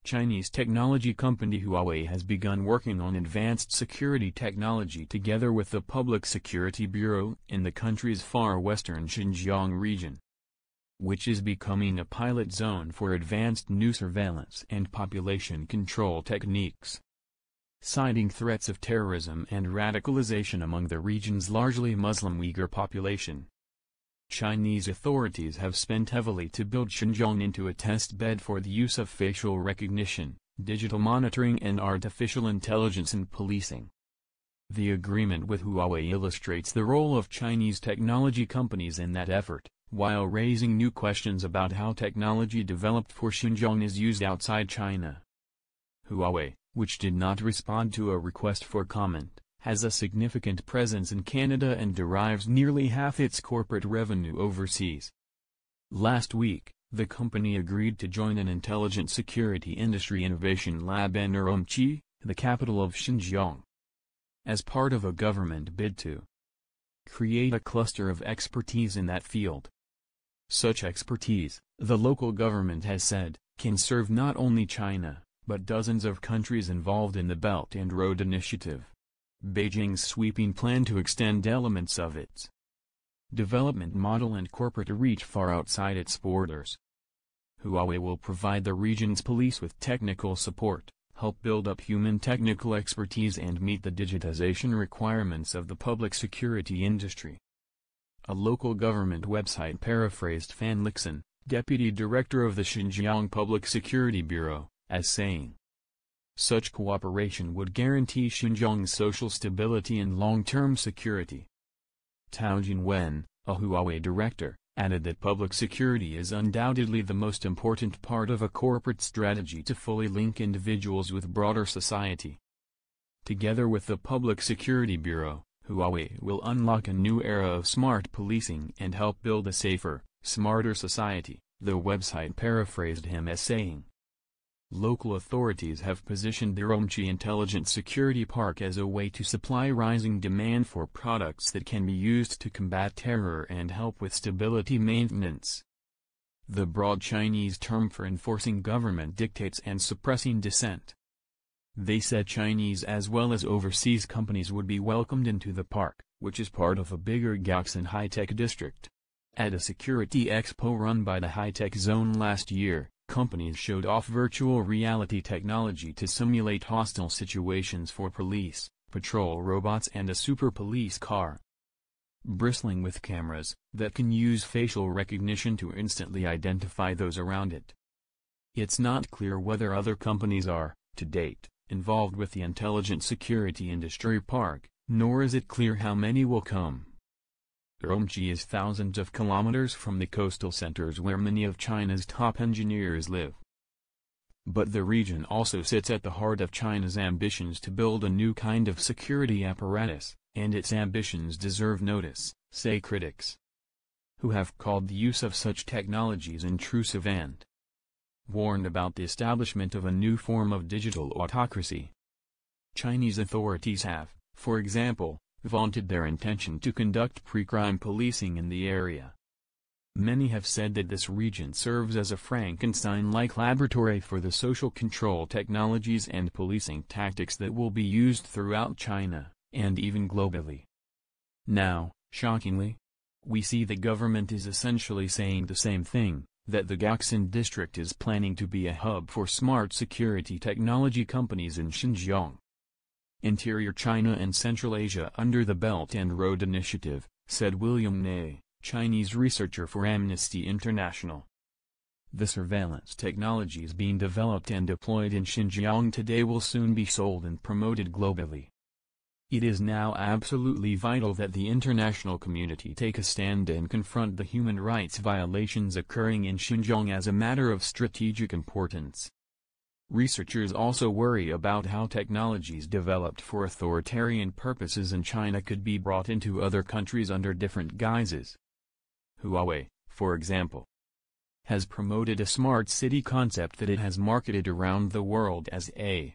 Chinese technology company Huawei has begun working on advanced security technology together with the Public Security Bureau in the country's far western Xinjiang region, which is becoming a pilot zone for advanced new surveillance and population control techniques. Citing threats of terrorism and radicalization among the region's largely Muslim Uyghur population, Chinese authorities have spent heavily to build Xinjiang into a test bed for the use of facial recognition, digital monitoring and artificial intelligence in policing. The agreement with Huawei illustrates the role of Chinese technology companies in that effort, while raising new questions about how technology developed for Xinjiang is used outside China. Huawei, which did not respond to a request for comment, has a significant presence in Canada and derives nearly half its corporate revenue overseas. Last week, the company agreed to join an intelligent security industry innovation lab in Urumqi, the capital of Xinjiang, as part of a government bid to create a cluster of expertise in that field. Such expertise, the local government has said, can serve not only China, but dozens of countries involved in the Belt and Road Initiative, Beijing's sweeping plan to extend elements of its development model and corporate reach far outside its borders. Huawei will provide the region's police with technical support, help build up human technical expertise and meet the digitization requirements of the public security industry. A local government website paraphrased Fan Lixin, deputy director of the Xinjiang Public Security Bureau, as saying, "Such cooperation would guarantee Xinjiang's social stability and long-term security." Tao Jinwen, a Huawei director, added that public security is undoubtedly the most important part of a corporate strategy to fully link individuals with broader society. Together with the Public Security Bureau, Huawei will unlock a new era of smart policing and help build a safer, smarter society, the website paraphrased him as saying. Local authorities have positioned the Urumqi Intelligent Security Park as a way to supply rising demand for products that can be used to combat terror and help with stability maintenance. The broad Chinese term for enforcing government dictates and suppressing dissent. They said Chinese as well as overseas companies would be welcomed into the park, which is part of a bigger Gaoxin high-tech district. At a security expo run by the high-tech zone last year, companies showed off virtual reality technology to simulate hostile situations for police, patrol robots and a super police car, bristling with cameras that can use facial recognition to instantly identify those around it. It's not clear whether other companies are, to date, involved with the intelligent security industry park, nor is it clear how many will come. Urumqi is thousands of kilometers from the coastal centers where many of China's top engineers live. But the region also sits at the heart of China's ambitions to build a new kind of security apparatus, and its ambitions deserve notice, say critics, who have called the use of such technologies intrusive and warned about the establishment of a new form of digital autocracy. Chinese authorities have, for example, vaunted their intention to conduct pre-crime policing in the area. Many have said that this region serves as a Frankenstein-like laboratory for the social control technologies and policing tactics that will be used throughout China, and even globally. Now, shockingly, we see the government is essentially saying the same thing, that the Gaoxin district is planning to be a hub for smart security technology companies in Xinjiang, Interior China and Central Asia under the Belt and Road Initiative, said William Ney, Chinese researcher for Amnesty International. The surveillance technologies being developed and deployed in Xinjiang today will soon be sold and promoted globally. It is now absolutely vital that the international community take a stand and confront the human rights violations occurring in Xinjiang as a matter of strategic importance. Researchers also worry about how technologies developed for authoritarian purposes in China could be brought into other countries under different guises. Huawei, for example, has promoted a smart city concept that it has marketed around the world as a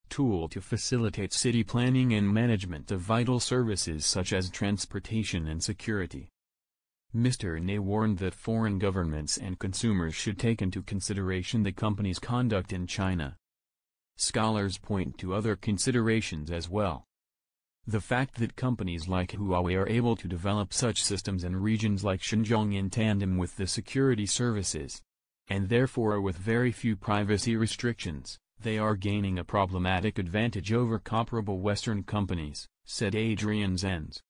tool to facilitate city planning and management of vital services such as transportation and security. Mr. Ney warned that foreign governments and consumers should take into consideration the company's conduct in China. Scholars point to other considerations as well. The fact that companies like Huawei are able to develop such systems in regions like Xinjiang in tandem with the security services, and therefore with very few privacy restrictions, they are gaining a problematic advantage over comparable Western companies, said Adrian Zenz,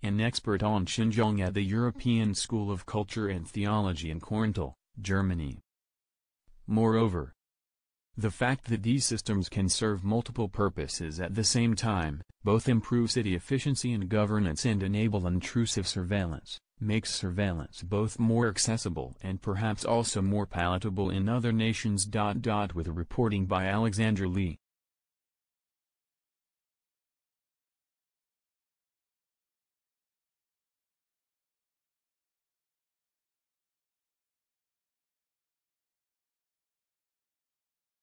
an expert on Xinjiang at the European School of Culture and Theology in Korntal, Germany. Moreover, the fact that these systems can serve multiple purposes at the same time, both improve city efficiency and governance and enable intrusive surveillance, makes surveillance both more accessible and perhaps also more palatable in other nations. With reporting by Alexander Lee.